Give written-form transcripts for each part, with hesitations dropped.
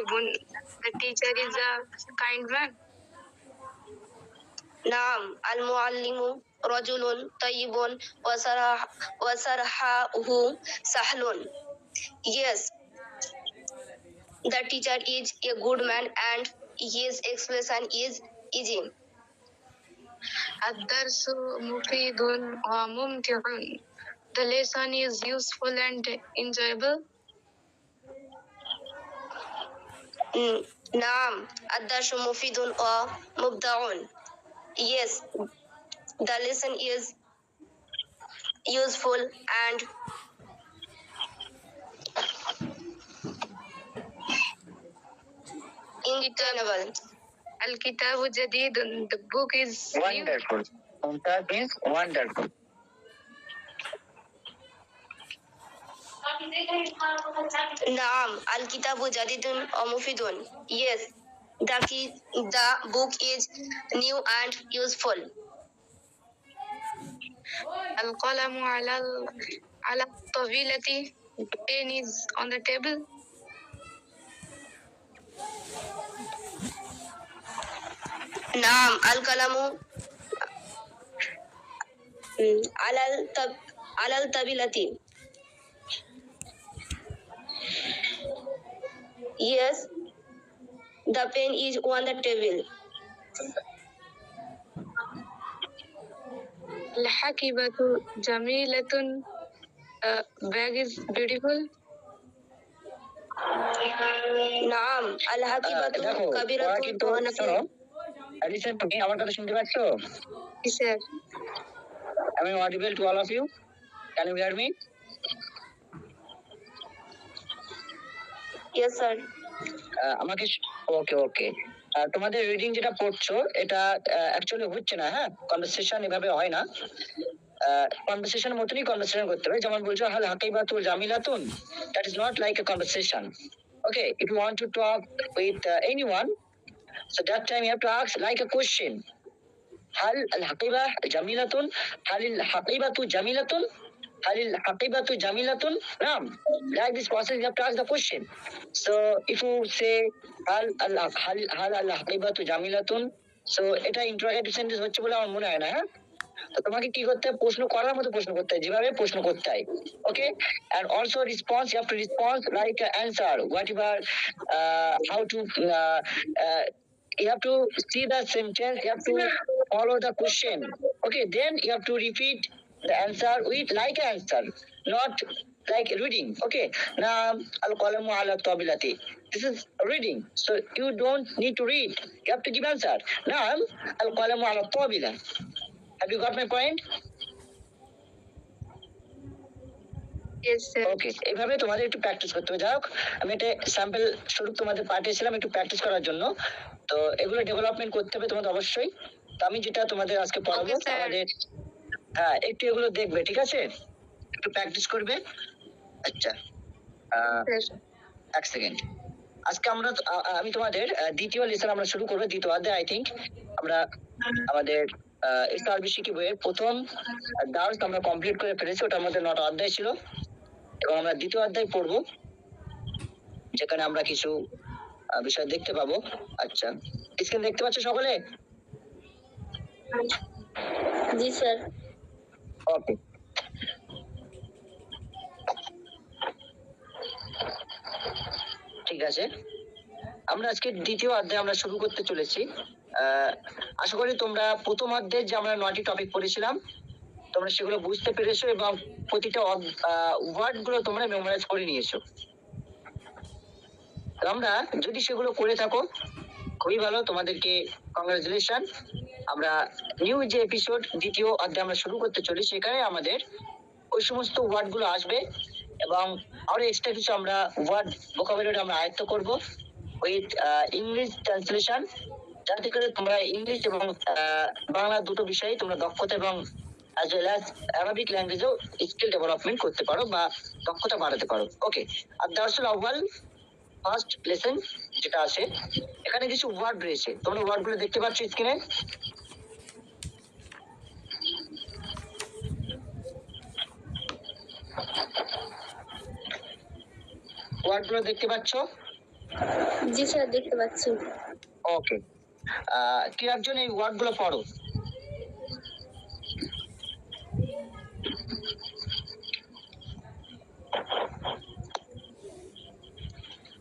tayyibun. The teacher is a kind man. نعم المعلم رجل طيب وشرحه سهل. Yes, the teacher is a good man and his explanation is easy. الدرس مفيد وممتع. The lesson is useful and enjoyable. نعم الدرس مفيد ومبدع. Yes, the lesson is useful and enjoyable. الكتاب جديد. The book is new. Wonderful. Mumtaz means wonderful. نعم الكتاب جديد ومفيد. Yes, the book is new and useful. القلم على الطاولة. The pen is on the table. نعم القلم على الطاولة. Yes, the pen is on the table. الحقيبة جميلة. Bag is beautiful. نعم الحقيبة দেখো كبيرة ওরা কিন্তু শোনো listen to me, আমার কথা শুনতে পাচ্ছ? Yes, sir. Am I audible to all of you? Can you hear me? Yes, sir. আমাকে ওকে ওকে তোমাদের রিডিং যেটা পড়ছো এটা অ্যাকচুয়ালি হচ্ছে না, হ্যাঁ কনভারসেশন এভাবে হয় না। কনভারসেশনের মতনই কনভারসেশন করতে হবে, যেমন বলছো হাল হাকিবাতুল জামিলাতুন, that is not like a conversation. Okay, if you want to talk with anyone, so that time you have to ask like a question. هل الحقيبة جميلة؟ هل الحقيبة جميلة؟ هل الحقيبة جميلة؟ نعم. Like this process you have to ask the question. So if you say هل الحقيبة جميلة, so এটা interrogative sentence হচ্ছে বলে আমার মনে হয় না, হ্যাঁ। তো তোমাকে কি করতে হয়, প্রশ্ন করার মতো প্রশ্ন করতে হয়, যেভাবে প্রশ্ন করতে হয়। ওকে, and also response, you have to respond like answer whatever, how to you have to see the sentence, you have to follow the question. Okay, then you have to repeat the answer with like answer, not like reading. Okay, now al qalamu ala tabilati, this is reading, so you don't need to read, you have to give answer. Now al qalamu ala tabila, have you got my point? Yes, sir. ওকে, এইভাবে তোমাদের একটু practice করতে হবে। যাই হোক, আমি একটা sample স্বরূপ তোমাদের পাঠিয়েছিলাম একটু প্র্যাকটিস করার জন্য, তো এগুলো ডেভেলপমেন্ট করতে হবে তোমাদের অবশ্যই। তো আমি যেটা তোমাদের আজকে পড়াবো Okay, sir. আমাদের, হ্যাঁ একটু এগুলো দেখবে, ঠিক আছে, একটু প্র্যাকটিস করবে। আচ্ছা, Sir. এক সেকেন্ড। আজকে আমরা আমি তোমাদের দ্বিতীয় লেসন আমরা শুরু করবো, দ্বিতীয় অধ্যায়। আই থিঙ্ক আমরা আমাদের এসআরবিসি বইয়ের প্রথম দার্স আমরা কমপ্লিট করে ফেলেছি, ওটার মধ্যে 9টা অধ্যায় ছিল, এবং আমরা দ্বিতীয় অধ্যায় পড়বো যেখানে আমরা কিছু বিষয় দেখতে পাবো। আচ্ছা, স্ক্রিন দেখতে পাচ্ছ সকলে? জি স্যার। ওকে, ঠিক আছে, আমরা আজকে দ্বিতীয় অধ্যায় আমরা শুরু করতে চলেছি। আশা করি তোমরা প্রথম অধ্যায়ে যে আমরা 9টি টপিক পড়েছিলাম তোমরা সেগুলো বুঝতে পেরেছো এবং প্রতিটা ওয়ার্ড গুলো তোমরা মেমোরাইজ করে নিয়েছো। আমরা যদি সেগুলো করে থাকো খুবই ভালো, তোমাদেরকে কংগ্রাচুলেশন। আমরা নিউ যে এপিসোড দ্বিতীয় অধ্যায় আমরা শুরু করতে চলি সেখানে আমাদের ওই সমস্ত ওয়ার্ড গুলো আসবে এবং আরো এক্সট্রা কিছু আমরা ওয়ার্ড ভোকাবুলারি আমরা আয়ত্ত করব উইথ ইংলিশ ট্রান্সলেশন, যাতে করে তোমরা ইংলিশ এবং বাংলা দুটো বিষয়ে তোমরা দক্ষতা এবং as well as Arabic ল্যাঙ্গুয়েজও স্কিল ডেভেলপমেন্ট করতে পারো বা দক্ষতা বাড়াতে পারো। ওকে, আর দার্সুল আউয়াল ফার্স্ট লেসন যেটা আছে, এখানে কিছু ওয়ার্ড রয়েছে, তোমরা ওয়ার্ড গুলো দেখতে পাচ্ছ স্ক্রিনে। ওয়ার্ড গুলো দেখতে পাচ্ছ? জি স্যার, দেখতে পাচ্ছি। ওকে, কি একজন এই ওয়ার্ড গুলো পড়ো।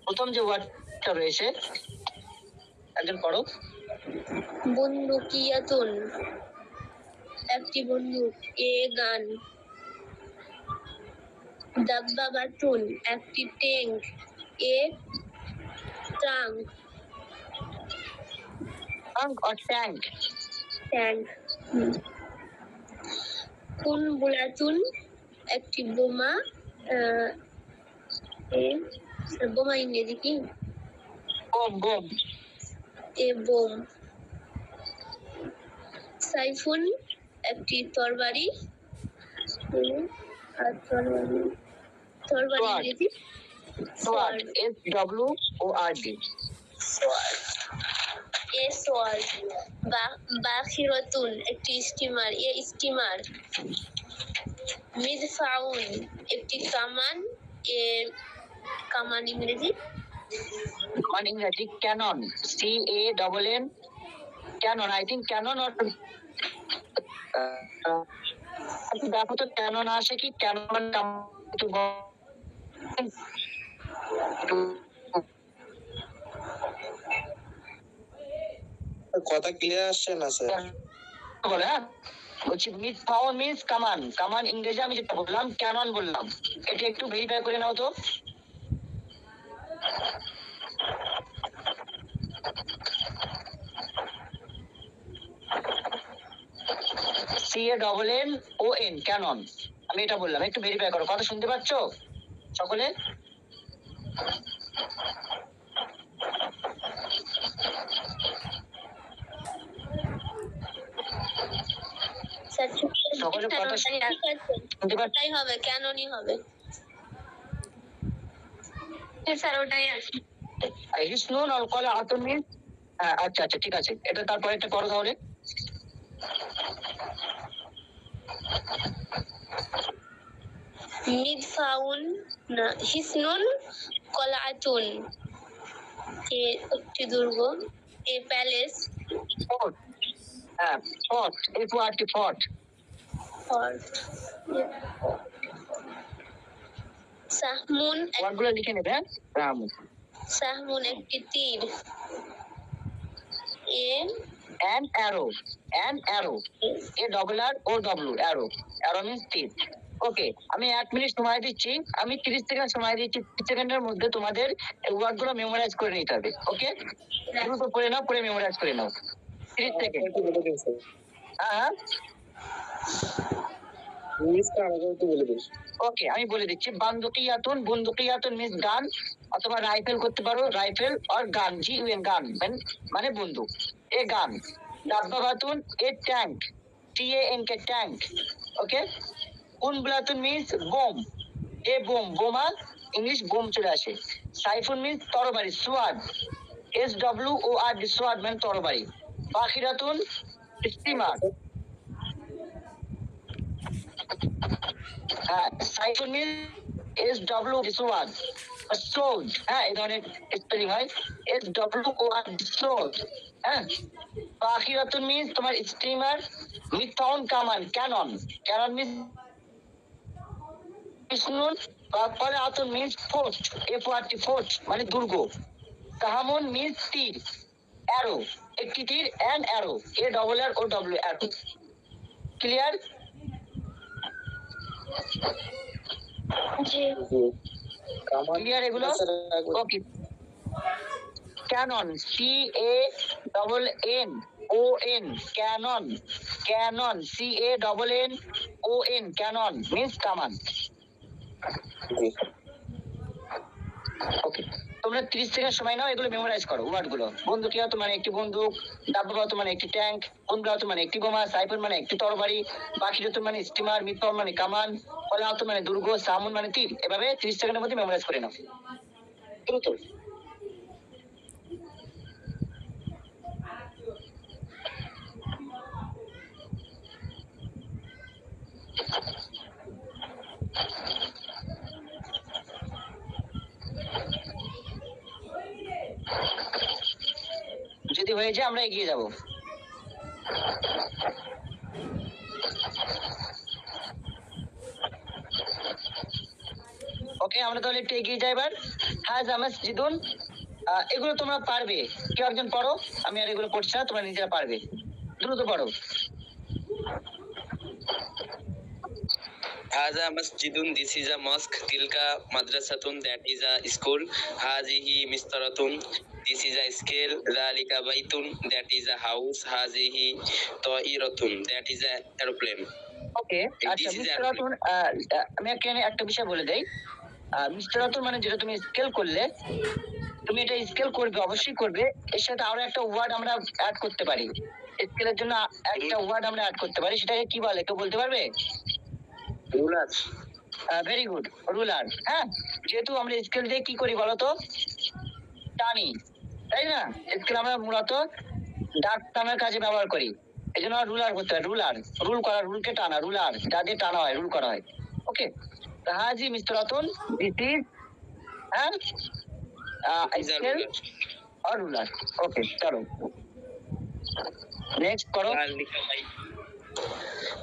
প্রথম যে ওয়ার্ডটা রয়েছে একজন পড়ো। বন্দুকিয়াতুন, একটি বন্দুক। A gun. দাব্বাবাতুন, একটি tank. A trunk, tank or tank? Tank. কুনবুলাতুন, একটি বোমা। এ বোমা ইংরেজি কি? Bomb bomb. A bomb. সাইফুন, একটি তরবারি। আর তরবারি, তরবারি Sword. ইংরেজি sword, SWORD। Sword. A sword. বাখিরাতুন, একটি স্টিমার। এ স্টিমার। মিদফাউন, একটি কামান। এ কামান ইংরেজি মানে ইংরেজি cannon, CANN, cannon. I think cannon or দেখো তো ক্যানন আসে কি ক্যানন। কথা ক্লিয়ার আসছে না স্যার। বলে হ্যাঁ, বলছি মিস পাওয়ার মিন্স কামান। কামান ইংরেজি আমি যেটা বললাম ক্যানন বললাম, এটা একটু ভেরিফাই করে নাও তো। CANNON, cannon. আমি এটা বললাম, একটু ভেরিফাই করো। কথা শুনতে পাচ্ছ সকলে? সকলে কথা শুনতে পাচ্ছ? ওটাই হবে, ক্যাননই হবে। স্যার ওটাই আছে। হিসনুন অল কলা আতুন মিন্স, আচ্ছা আচ্ছা ঠিক আছে, এটা তারপরে একটা করো তাহলে। মিদফাউন, না হিসনুন, কলাআতুন, এ একটি দুর্গ। A palace. ফোর্ট, হ্যাঁ ফোর্ট, FORT, ফোর্ট। ফর্ট। সাহমুন, ওয়ার্ডগুলো লিখে নেবে। হ্যাঁ, সাহমুন, একটি তীর। A an arrow, an arrow, ARROW, arrow. Arrow means তীর। ওকে, আমি 1 মিনিট সময় দিচ্ছি, আমি 30 সেকেন্ড সময় দিচ্ছি। 30 সেকেন্ডের মধ্যে তোমাদের এই ওয়ার্ডগুলো মেমোরাইজ করে নিতে হবে। ওকে, দ্রুত পড়ে নাও, পড়ে মেমোরাইজ করে নাও। 30 সেকেন্ড। একটু বলে দিন স্যার, হ্যাঁ ইংলিশটা আমাকে একটু বলে দিন। ওকে, আমি বলে দিচ্ছি। বান্দুকিয়াতুন, বন্দুকিয়াতুন মিন্স গান, অথবা রাইফেল করতে পারো, রাইফেল আর গান, GUN, গান মানে বন্দুক। A gun. দাব্বাবাতুন, a tank, TANK, tank. Okay, কুনবুলাতুন মিন্স বোম। এ বোম, বোমা ইংলিশ বোম চলে আসে। সাইফুন মিন্স তরবারি, সোয়ার্ড, SWORD, সোয়ার্ড মানে তরবারি। বাখিরাতুন স্টিমার। হ্যাঁ, সাইফুন মিন্স SWORD, সোল্ড। হ্যাঁ, এই ধরনের স্পেলিং হয়, SWORD, সোল্ড। হ্যাঁ, বাখিরাতুন মিন্স তোমার স্টিমার। মিথাউন কামান, ক্যানন। ক্যানন মিন্স বিষ্ণুর। তারপরে আতুন মিন্স ফোর্ট, FORT, ফোর্ট মানে দুর্গ। কাহামুন মিন্স তীর, অ্যারো, একটি তীর। An arrow, ARROW, arrow. Clear? জি। ক্লিয়ার এগুলো? Okay, cannon, CANNON, cannon. Cannon, CANNON, cannon means কামান। ওকে, তোমরা 30 সেকেন্ড সময় নাও, এগুলো মেমোরাইজ করো ওয়ার্ডগুলো। বন্দুকিয়াত মানে একটি বন্দুক, দাব্বাবাত মানে একটি ট্যাঙ্ক, কুনবুলাত মানে একটি বোমা, সাইফুন মানে একটি তরবারি, বাখিরাত মানে স্টিমার, মিথাউন মানে কামান, কলাআত মানে দুর্গ, সামুন মানে তীর। এভাবে 30 সেকেন্ডের মধ্যে মেমোরাইজ করে নাও দ্রুত। হয়ে যায় আমরা এগিয়ে যাব। ওকে, আমরা তাহলে একটু এগিয়ে যাই এবার। হাজা মসজিদুন, এগুলো তোমরা পারবে, কেউ একজন পড়ো, আমি আর এগুলো পড়ছি না, তোমরা নিজেরা পারবে, দ্রুত পড়ো। Haza masjidun, this is a mosque. Tilka madrasatun, that is a school. Hazihi mistaratun, this is a scale. Zalika baitun, that is a house. Hazihi ta'iratun, that is a aeroplane. ওকে, আচ্ছা This is মিস্টার রতন, আমি এখানে একটা বিষয় বলে দেই। Mister Ratan মানে যেটা তুমি স্কেল করলে, তুমি এটা স্কেল করবে, অবশ্যই করবে। এর সাথে আরো একটা ওয়ার্ড আমরা অ্যাড করতে পারি, স্কেলের জন্য একটা ওয়ার্ড আমরা অ্যাড করতে পারি, সেটাকে কি বলে কেউ বলতে পারবে? রুলার। Very good, ruler. হ্যাঁ, যেহেতু আমরা স্কেল দিয়ে কি করি বলতো, টানি, তাই না? স্কেল আমরা মূলত দাগ টানার কাজে ব্যবহার করি, এই জন্য রুলার করতে হয়। রুলার, রুল করা, রুলকে টানা, রুলার যা দিয়ে টানা হয়, রুল করা হয়। Okay, Haji mister Ratan, this is হ্যাঁ Is a স্কেল ruler. আর রুলার। ওকে, চলো নেক্সট করো।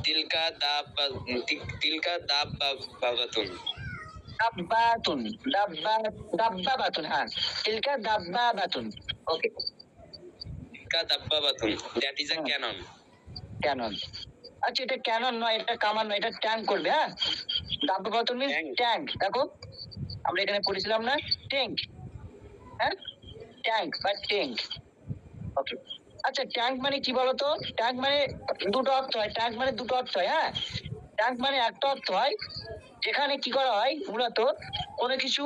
Tilka dabbabatun. দাব্বাতুন, দাব্বাবাতুন, হ্যাঁ, তিলকা দাব্বাবাতুন। Okay, Tilka dabbabatun, that is a cannon. Cannon. আচ্ছা, এটা ক্যানন নয়, এটা কামান নয়, এটা ট্যাঙ্ক করবে। হ্যাঁ, দাব্বাবাতুন মিন্স Tank. ট্যাঙ্ক। দেখো আমরা এখানে পড়েছিলাম না, ট্যাঙ্ক। হ্যাঁ, ট্যাঙ্ক বা ট্যাঙ্ক। ওকে, আচ্ছা ট্যাঙ্ক মানে কি বলতো? ট্যাঙ্ক মানে দুটো অর্থ হয়, ট্যাঙ্ক মানে দুটো অর্থ হয়। হ্যাঁ, ট্যাঙ্ক মানে একটা অর্থ হয় যেখানে কি করা হয়, মূলত কোনো কিছু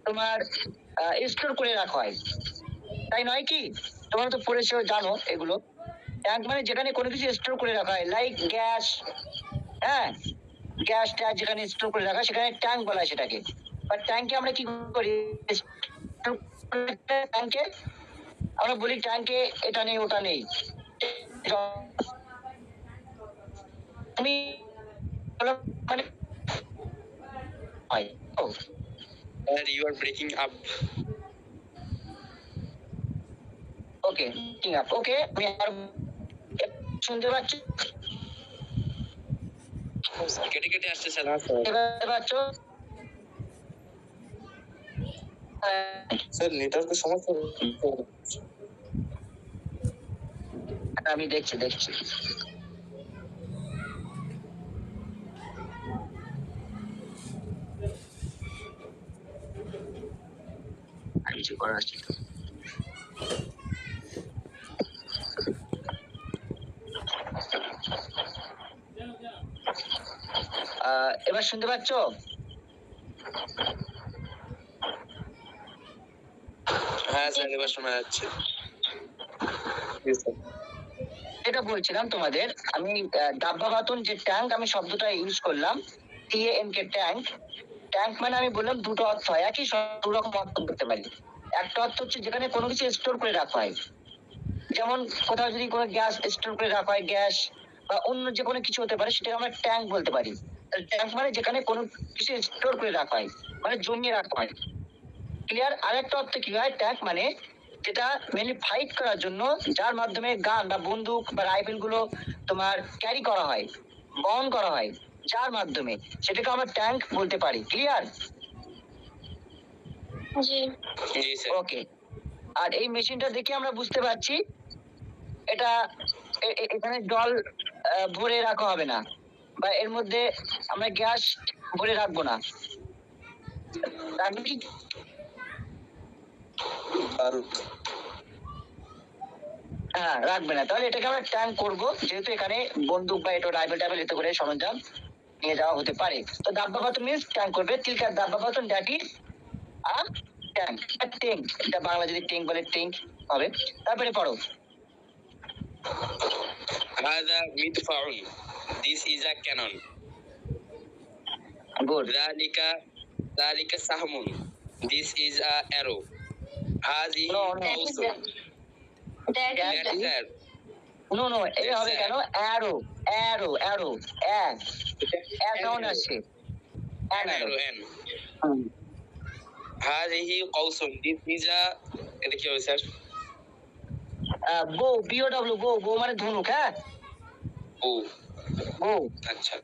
তোমার স্টোর করে রাখা হয়, তাই নয় কি? তোমরা তো পড়েছো, জানো এগুলো। ট্যাঙ্ক মানে যেখানে কোনো কিছু স্টোর করে রাখা হয়, লাইক গ্যাস। হ্যাঁ, গ্যাস ট্যাঙ্ক যেখানে স্টোর করে রাখা হয়, সেখানে ট্যাঙ্ক বলা হয় সেটাকে। বা ট্যাঙ্কে আমরা কি করি, ট্যাঙ্কে আমরা বলি ট্যাঙ্কে এটা নেই ওটা নেই। তুমি মানে হয় ও, Sir, you are breaking up. ওকে, ঠিক আছে। ওকে, আমি আর শুনতে পাচ্ছি, কেটে কেটে আসছে স্যার। না স্যার, এবার পাচ্ছ? স্যার নেটওয়ার্কের সমস্যা। আমি দেখছি দেখছি। আর কিছু করার আছে? এবার শুনতে পাচ্ছ? হ্যাঁ স্যার, এবার শোনা যাচ্ছে। এটা বলছিলাম তোমাদের, আমি দাব্বাবাতুন যে ট্যাঙ্ক, আমি শব্দটা ইউজ করলাম, TANK, ট্যাঙ্ক। ট্যাঙ্ক মানে আমি বললাম দুটো অর্থ হয়, একই দু রকম অর্থ করতে পারি। একটা অর্থ হচ্ছে যেখানে কোনো কিছু স্টোর করে রাখা হয়, যেমন কোথাও যদি কোনো গ্যাস স্টোর করে রাখা হয়, গ্যাস বা অন্য যে কোনো কিছু হতে পারে, সেটাকে আমরা ট্যাঙ্ক বলতে পারি। ট্যাঙ্ক মানে যেখানে কোনো কিছু স্টোর করে রাখা হয়, মানে জমিয়ে রাখা হয়। ক্লিয়ার? আরেকটা অর্থ কি হয়, ট্যাঙ্ক মানে যেটা মেনলি ফাইট করার জন্য, যার মাধ্যমে গান বা বন্দুক বা রাইফেল গুলো তোমার ক্যারি করা হয়, বহন করা হয়, যার মাধ্যমে, সেটাকে আমরা ট্যাঙ্ক বলতে পারি। ক্লিয়ার? জি। জি স্যার। ওকে, আর এই মেশিনটা দেখে আমরা বুঝতে পারছি এটা এখানে জল ভরে রাখা হবে না, বা এর মধ্যে আমরা গ্যাস ভরে রাখবো না, রাখবো কি? হ্যাঁ, রাখবে না। তাহলে এটাকে আমরা ট্যাঙ্ক করবো, যেহেতু এখানে বন্দুক বা এটা রাইফেল টাইফেল এতে করে সরঞ্জাম নিয়ে যাওয়া হতে পারে। তো দাব্বাবাতুন মিন্স ট্যাঙ্ক করবে, তিলকা দাব্বাবাতুন, that is a tank. Tank, এটা বাংলা যদি ট্যাঙ্ক বলে ট্যাঙ্ক হবে। তারপরে পড়ো। হাযা মিদফাউন, this is a cannon. Good. যালিকা সাহমুন, দিস ইজ আ অ্যারো। হাযিহি No, no. কাউসুন, That That that is is is- no no, a হবে কেন? অ্যারো, অ্যারো, অ্যারো, সাউন্ড আসছে। Arrow, an. হাযিহি কাউসুন, দিস ইজ আ, এটা কি হবে স্যার? বো, BOW, বো, বো মানে ধনুক, হ্যাঁ, ও বো। আচ্ছা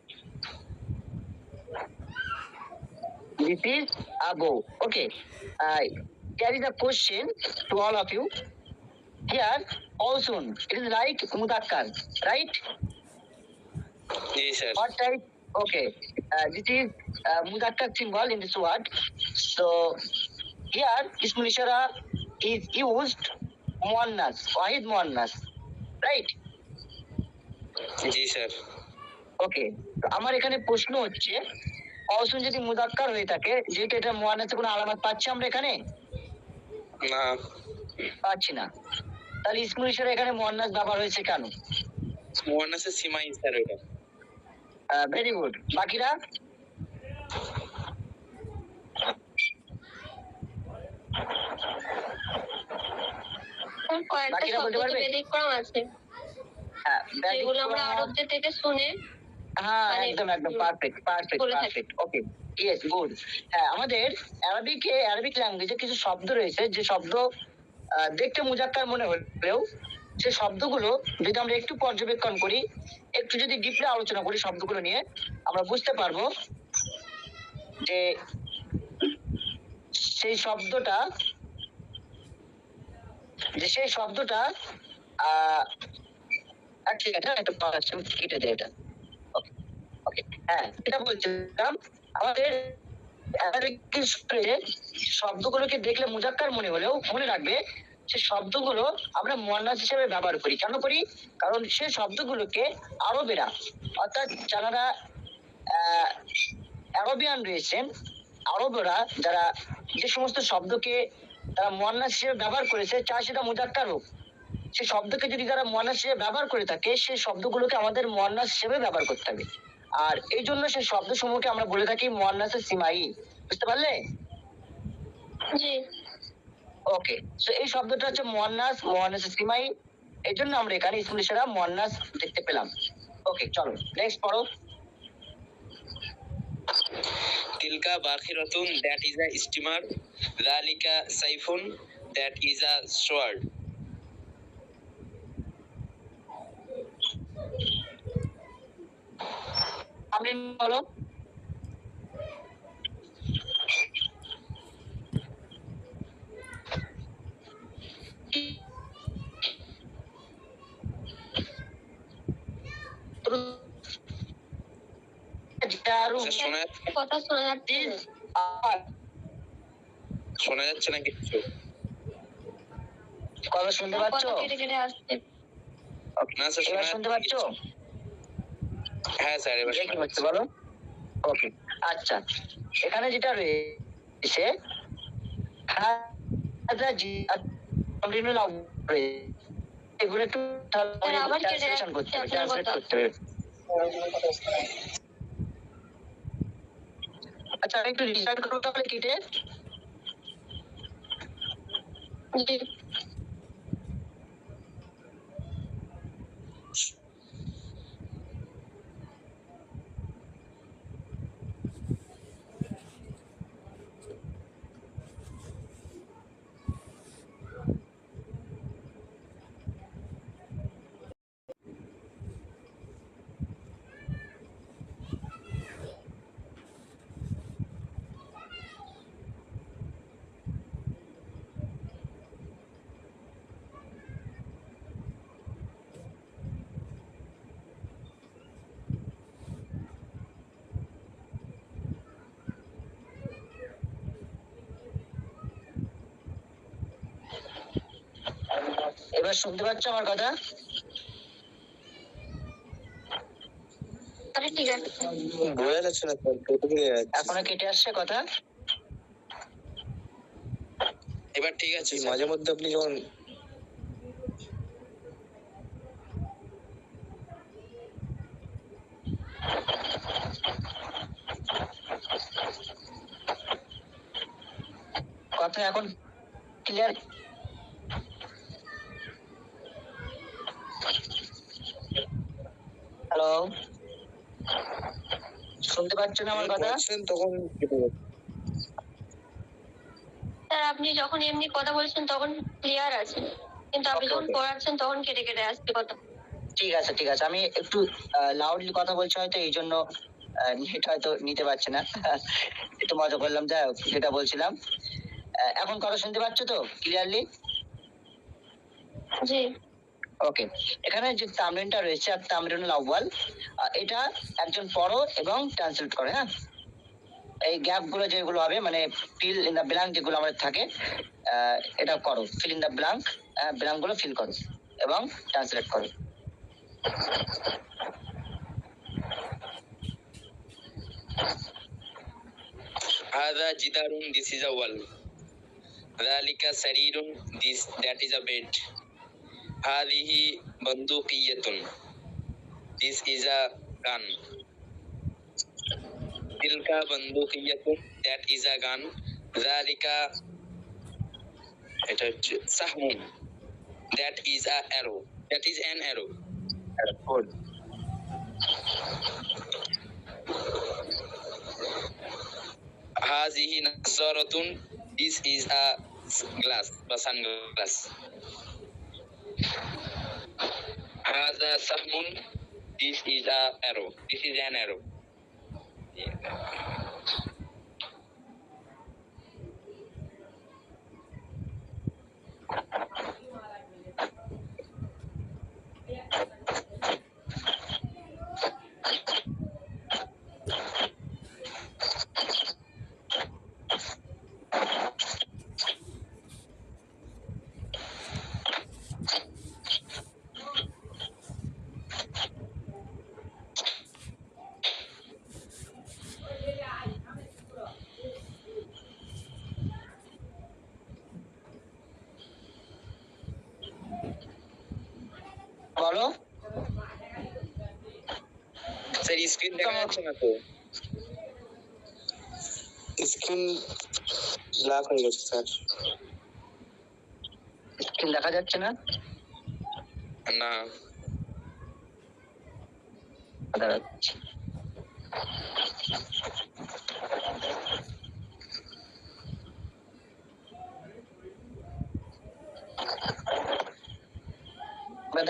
This is a bow. Okay. Here is a question to all of you. Here also it is like mudakkar, right? G sir What type? Okay. This is mudakkar symbol in this word. So here ismul ishara is used muannas, wahid muannas, right? G sir okay, আমার এখানে প্রশ্ন হচ্ছে অসুন যদি মুদাক্কার হয়ে থাকে, যেহেতু এটা মুয়ান্নাসে কোনো আলামত পাচ্ছি আমরা এখানে? না পাচ্ছি না। তাহলে ইসমুল ইশারা এখানে মুয়ান্নাস ব্যবহার হয়েছে কেন? মুয়ান্নাসের সীমাই স্যার ওটা ভেরি গুড। বাকিরা? কয়েকটা বাকিরা বলতে শব্দ পারবে? ব্যতিক্রম আছে হ্যাঁ, যেগুলো আমরা আরবদের থেকে শুনে হ্যাঁ, মানে একদম একদম পারফেক্ট পারফেক্ট বলে থাকি। পারফেক্ট। ওকে, ইয়েস, গুড। হ্যাঁ, আমাদের আরবিক ল্যাঙ্গুয়েজে কিছু শব্দ রয়েছে যে শব্দ দেখতে মুজাক্কার মনে হলেও সে শব্দগুলো যদি আমরা একটু পর্যবেক্ষণ করি, একটু যদি ডিপলি আলোচনা করি শব্দগুলো নিয়ে, আমরা বুঝতে পারবো যে সেই শব্দটা ঠিক আছে, একটা কেটে দেয় এটা। ওকে ওকে, হ্যাঁ, এটা বলছিলাম আমাদের অ্যারাবিক সূত্রে শব্দগুলোকে দেখলে মুজাক্কার মনে হলেও মনে রাখবে সে শব্দগুলো আমরা মুয়ান্নাস হিসেবে ব্যবহার করি। কেন করি? কারণ সে শব্দগুলোকে আরবেরা, অর্থাৎ যারা আরবিয়ান রয়েছেন, আরবরা যারা যে সমস্ত শব্দকে তারা মুয়ান্নাস হিসেবে ব্যবহার করেছে, চায় সেটা মুজাক্কার হোক, সে শব্দকে যদি তারা মুয়ান্নাস হিসেবে ব্যবহার করে থাকে, সেই শব্দগুলোকে আমাদের মুয়ান্নাস হিসেবে ব্যবহার করতে হবে। আর এই জন্য সেই শব্দ সমূহকে আমরা বলে থাকি মুয়ান্নাসে সিমাই। বুঝতে পারলে? জি ওকে, সো এই শব্দটা হচ্ছে মুয়ান্নাসে সিমাই। এই জন্য আমরা এখানে ইসমুল ইশারা মুয়ান্নাস দেখতে পেলাম। ওকে, চলো নেক্সট পড়ো। তিলকা বাখিরাতুন দ্যাট ইজ আ স্টিমার যালিকা সাইফুন দ্যাট ইজ আ সোয়ার্ড আপনি বলো। স্যার কথা শোনা যাচ্ছে না। শোনা যাচ্ছে না কিছু কথা শুনতে পাচ্ছ? কথা কেটে কেটে আসছে। না স্যার এবার শুনতে পাচ্ছ? হ্যাঁ স্যার এবার কি হচ্ছে বলো? ওকে, আচ্ছা, এখানে যেটা রয়েছে এগুলো একটু আবার কেটে ট্রান্সলেশন করতে হবে, যাচ্ছে আপনার ট্রান্সলেট কথা। করতে হবে। আচ্ছা, আমি একটু রিসার্চ করবো তাহলে কেটে। জি এবার শুনতে পাচ্ছ আমার কথা? তাহলে ঠিক আছে। বোঝা যাচ্ছে না স্যার, কেটে কেটে যাচ্ছে। এখনো কেটে আসছে কথা? এবার ঠিক আছে এই স্যার। মাঝে মধ্যে আপনি যখন কথা এখন ক্লিয়ার? হ্যালো, শুনতে পাচ্ছ না আমার কথা? বলছেন তখন কেটে যাচ্ছে। স্যার আপনি যখন এমনি কথা বলছেন তখন ক্লিয়ার আছে। কিন্তু আপনি Okay, যখন okay. পড়াচ্ছেন তখন কেটে কেটে আসছে কথা। ঠিক আছে ঠিক আছে, আমি একটু লাউডলি কথা বলছি হয়তো এই জন্য নেট হয়তো নিতে পারছে না। একটু মজা করলাম, যাই হোক যেটা বলছিলাম, এখন কথা শুনতে পাচ্ছ তো ক্লিয়ারলি? জি। ওকে, এখানে যে তামরিনটা রয়েছে আর তামরিনুল আউয়াল, এটা একজন পড়ো এবং ট্রান্সলেট করে। হ্যাঁ, এই গ্যাপ গুলো যেগুলো হবে মানে ফিল ইন দা ব্ল্যাঙ্ক যেগুলো আমাদের থাকে, এটা করো, fill in the blank, blank গুলো ফিল করো এবং ট্রান্সলেট করো। هذا جدار, this is a wall. ذلك سرير, that is a bed. هذه بندقية, this is a gun. تلك بندقية, that is a gun. ذلك سهم, that is a arrow, that is an arrow. Good. هذه نظارة, this is a glass বা sunglass. هذا سهم, this is a arrow, this is an arrow. বলো। Sir screen দেখা যাচ্ছে না তো? Screen black হয়ে গেছে sir. Screen দেখা যাচ্ছে না? না। দাঁড়াচ্ছি।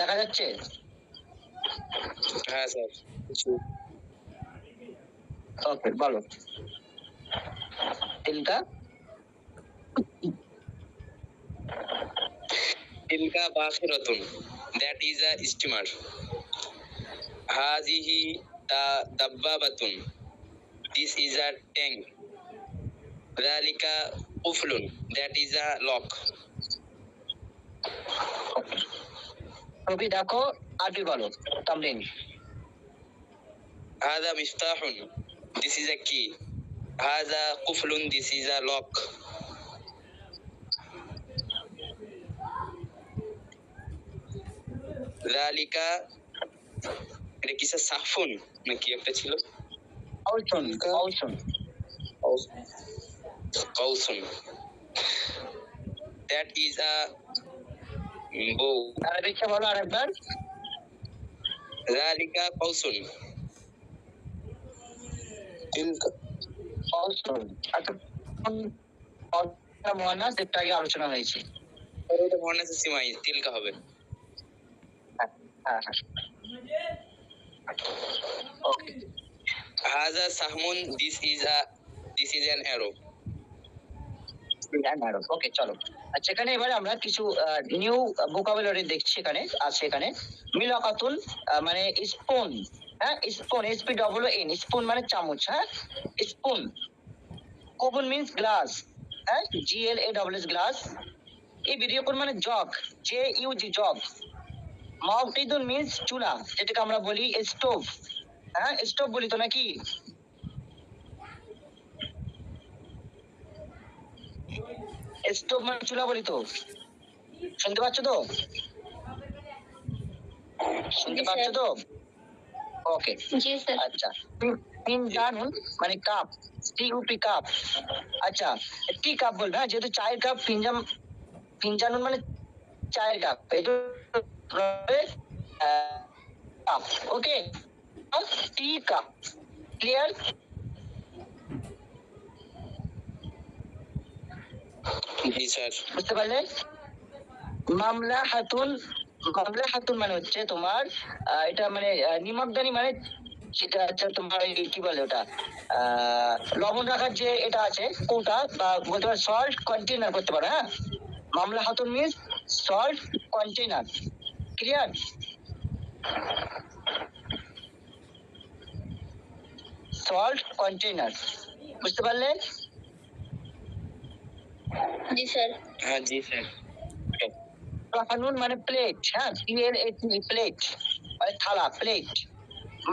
দেখা যাচ্ছে? হ্যাঁ স্যার। ওকে, বলো। তিলকা তিলকা বাখিরাতুন, that is a steamer. হাযিহি দাব্বাবাতুন, this is a tank. যালিকা কুফলুন, that is a lock. ছবি দেখো, আরবি বলো তামরিন। হাযা মিফতাহুন, this is a key. হাযা কুফলুন, this is a lock. যালিকা, এটা কিসের সাফুন নাকি একটা ছিল? কাউসুন, কাউসুন। কাউসুন, that is a bow. আরবিতে বলো আরেকবার। যালিকা কাউসুন। তিলকা কাউসুন। আচ্ছা, মুয়ান্নাস একটু আগে আলোচনা হয়েছে। এটা মনে আছে সিমাই, তিলকা হবে। হ্যাঁ হ্যাঁ। ওকে। হাযা সাহমুন, this is an arrow. ওকে, চলো। আচ্ছা, এখানে এবারে আমরা কিছু নিউ ভোকাবুলারি দেখছি। এখানে আছে, এখানে মিলাকাতুন মানে স্পুন। হ্যাঁ, স্পুন, SPOON, স্পুন মানে চামচ। হ্যাঁ, স্পুন। কুবুন মিন্স গ্লাস। হ্যাঁ, GLASS গ্লাস। এই ভিডিও কোন মানে জগ, JUG জগ। মাউটিদুন মিন্স চুলা, যেটাকে আমরা বলি স্টোভ। হ্যাঁ, স্টোভ বলি তো নাকি? স্টোভ মানে চুলা বলি তো। শুনতে পাচ্ছ তো? শুনতে পাচ্ছ তো? ওকে, জি স্যার। আচ্ছা। ফিনজানুন মানে কাপ, TUP কাপ। আচ্ছা, টি কাপ বলবে। হ্যাঁ, যেহেতু চায়ের কাপ, ফিনজানুন মানে চায়ের কাপ, এটা কাপ। ওকে, টি কাপ। ক্লিয়ার? জি স্যার। বুঝতে পারলে? মামলা হাতুন, মামলা হাতুন মানে হচ্ছে তোমার এটা মানে নিমকদানি মানে সেটা হচ্ছে তোমার এই কি বলে ওটা লবণ রাখার যে এটা আছে কৌটা বা বলতে পারো সল্ট কন্টেনার করতে পারো। হ্যাঁ, মামলা হাতুন means salt container. Clear? Salt container, বুঝতে পারলে? জি স্যার। हाँ जी सर। কানুন মানে প্লেট। হ্যাঁ, প্লেট মানে থালা, প্লেট।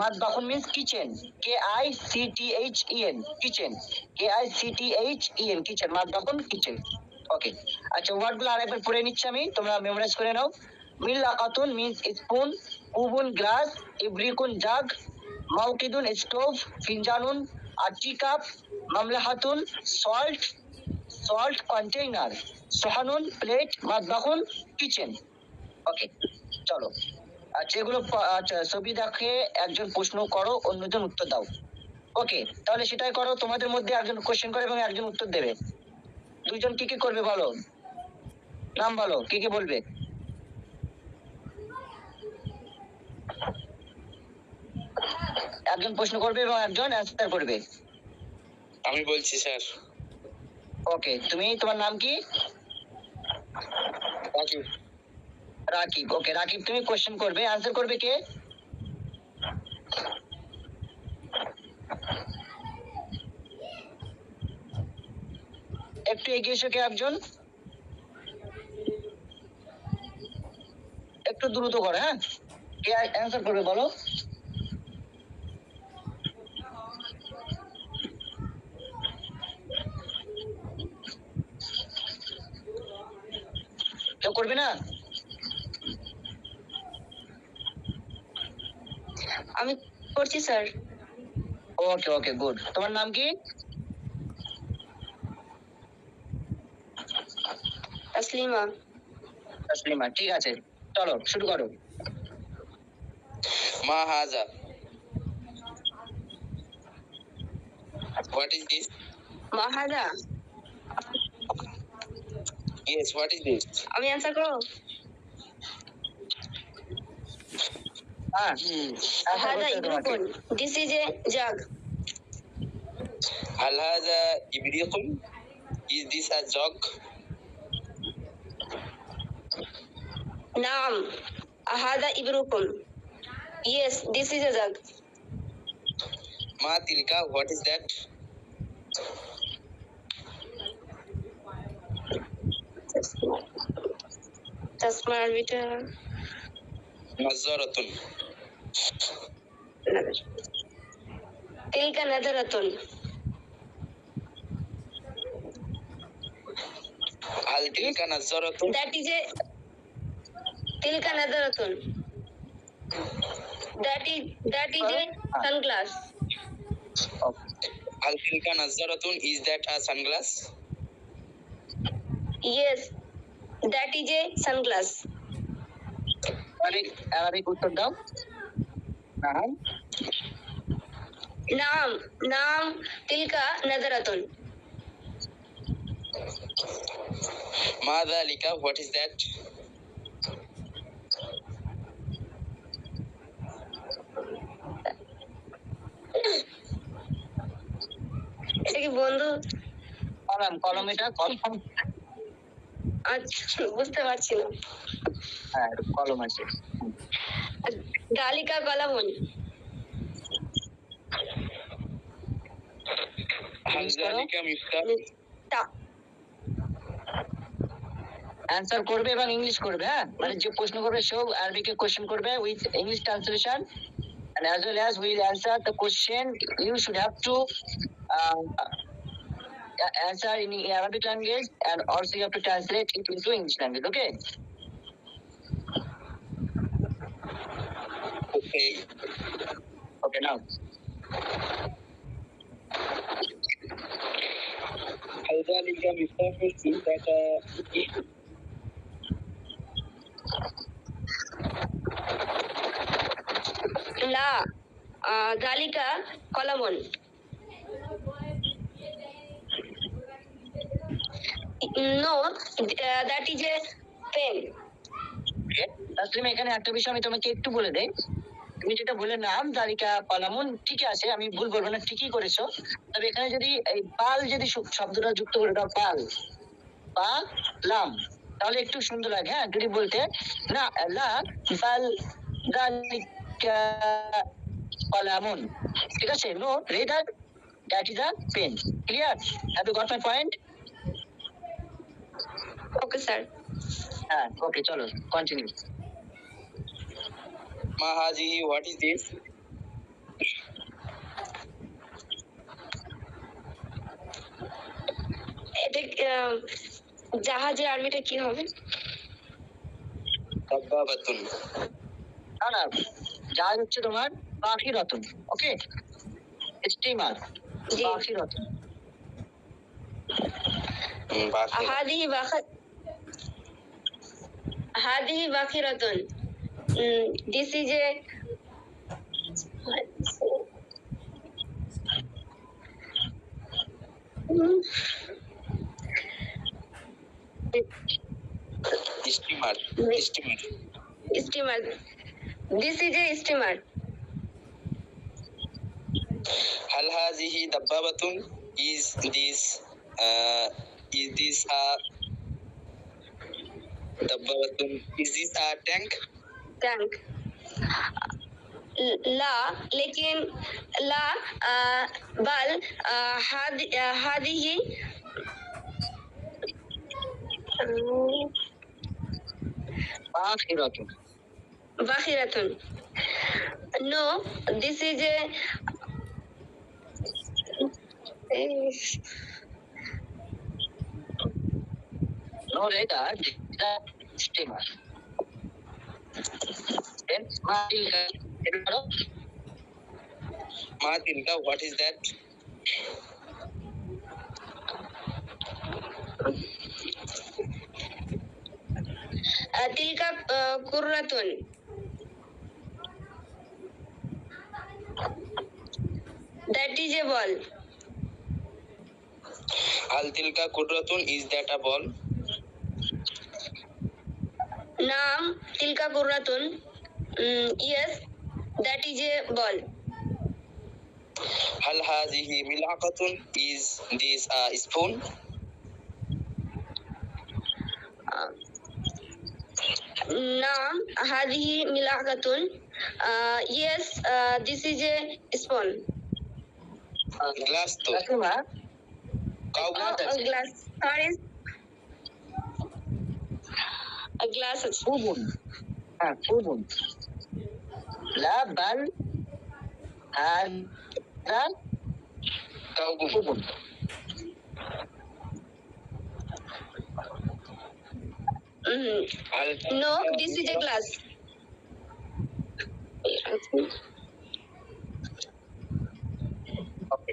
মাতবাখুন means kitchen, KICTHEN, kitchen, KICTHEN, kitchen. মাতবাখুন কিচেন। ওকে, আচ্ছা ওয়ার্ড গুলো আরেকবার পড়ে নিচ্ছি আমি, তোমরা মেমোরাইজ করে নাও। মিল্লাকাতুন মিন্স স্পুন, কুবুন গ্লাস, ইব্রিকুন জাগ, মাউকিদুন স্টোভ, ফিনজানুন আর টি কাপ, মামলাহাতুন সল্ট, সল্ট কন্টেইনার, সোহানুন প্লেট, মাতবাখুন কিচেন। ওকে, চলো। আচ্ছা এগুলো আচ্ছা ছবি দেখে একজন প্রশ্ন করো, অন্যজন উত্তর দাও। ওকে, তাহলে সেটাই করো। তোমাদের মধ্যে একজন কোশ্চেন করে এবং একজন উত্তর দেবে। দুইজন কি কি করবে বলো, নাম বলো, কি কি বলবে? একজন প্রশ্ন করবে এবং একজন অ্যান্সার করবে। আমি বলছি স্যার। ওকে, তুমি, তোমার নাম কি? রাকিব। রাকিব। ওকে রাকিব, তুমি কোশ্চেন করবে, অ্যান্সার করবে কে? একটু এগিয়ে এসো কে একজন, একটু দ্রুত করো। হ্যাঁ, কে অ্যান্সার করবে বলো? কেউ করবে না? আমি করছি স্যার। ওকে ওকে গুড। তোমার নাম কি? তাসলিমা। তাসলিমা, ঠিক আছে, চলো শুরু করো। মা হাজা। What is this? মাহাদা। Yes, what is this? আমি অ্যান্সার করব। হ্যাঁ, হাদা ইব্রুকুন, this is a jug. هل هذا إبريق? Is this a jug? নাম হাদা ইব্রুকুন, yes this is a jug. Ma tilka, what is that? তাসমা আরবিটা نظارة. তিলকা নাজারাতুন। هل تلك نظارة? দ্যাট ইজ এ তিলকা নাজারাতুন, that is a sunglass. هل تلك نظارة? Is that a sunglass? Yes that is a sunglass. আরেক উত্তর দাও। নাম, নাম তিলকা নাজারাতুন। Ma dhalika, what is that? এটা কি বন্ধু? কলম, কলম, এটা কলম। আচ্ছা বুঝতে পারছি না। হ্যাঁ, কলম আছে। গালিকা কলামুন। هل ذلك مفتاح? অ্যান্সার করবে এবং ইংলিশ করবে। হ্যাঁ, মানে যে প্রশ্ন করবে সেও আরবিকে কোশ্চেন করবে with English translation, and as well as we'll answer the question. You should have to answer in Arabic language and also you have to translate it into English language. Okay? Okay. Okay, now. هل ذلك مفتاح? Is that a key? লা গালিকা কলামুন। No, that is a pen. ওকে, তুমি এখানে একটা বিষয় আমি তোমাকে একটু বলে দেই। তুমি যেটা বলে নাম তালিকা পালামুন ঠিকই আছে, আমি ভুল বলবো না, ঠিকই করেছো। তবে এখানে যদি এই পাল যদি শব্দটা যুক্ত করে দাও, পাল পা লাম, তাহলে একটু সুন্দর লাগে। হ্যাঁ, যদি বলতে না লা পাল দালিকা পালামুন, ঠিক আছে? No rather that is a pen. Clear? Have you got my point? Okay, sir. হ্যাঁ, ওকে, চলো কন্টিনিউ। মা হাজিহি, হোয়াট ইজ দিস? এটা জাহাজের আরবিটা কি হবে? দাব্বাবাতুন। না না, জাহাজ হচ্ছে তোমার পাখি রতন। ওকে, স্টিমার জি। পাখি রতন। বাকি هذه باخرة. This is a steamer. Steamer. steamer. This is a steamer. هل هذه دبابة؟ Is this a دبابة? Is this a tank? Tank. لا लेकिन لا बल هذه পাখি রতন। باخرة. No, this is a no rather the steamer. Then মাটিলকা, এটা করো। Ma tilka, what is that? تلك كرة. That is a ball. Hal tilka kurratun, is that a ball? Naam tilka kurratun. Yes, that is a ball. Hal hazihi mil'aqatun, is this a spoon? Naam هذه ملعقة. Yes, this is a spoon. Glass to. কাকিমা, Cow. A glass. Sorry. A glass. ফুবুন। হ্যাঁ, ফুবুন। লা বাল হাদা Cow. ফুবুন। Hal No, this is a glass. Okay,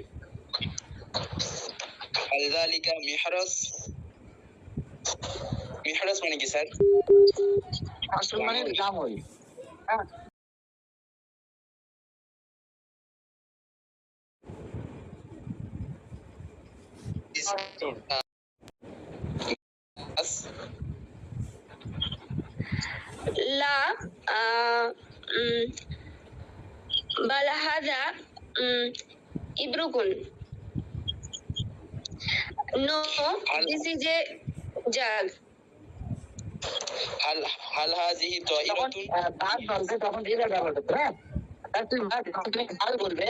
hal dhalika mihras? Mihras মানে কি sir? আসল মানে জামই। হ্যাঁ, Is us. لا بل هذا إبرق. No, this is a jug. hal hazihi তখন ta'iratun? ভাত বলবে তখন রেদার ব্যবহার করতে হবে। হ্যাঁ, আর তুমি ভাত যখন তুমি ভাত বলবে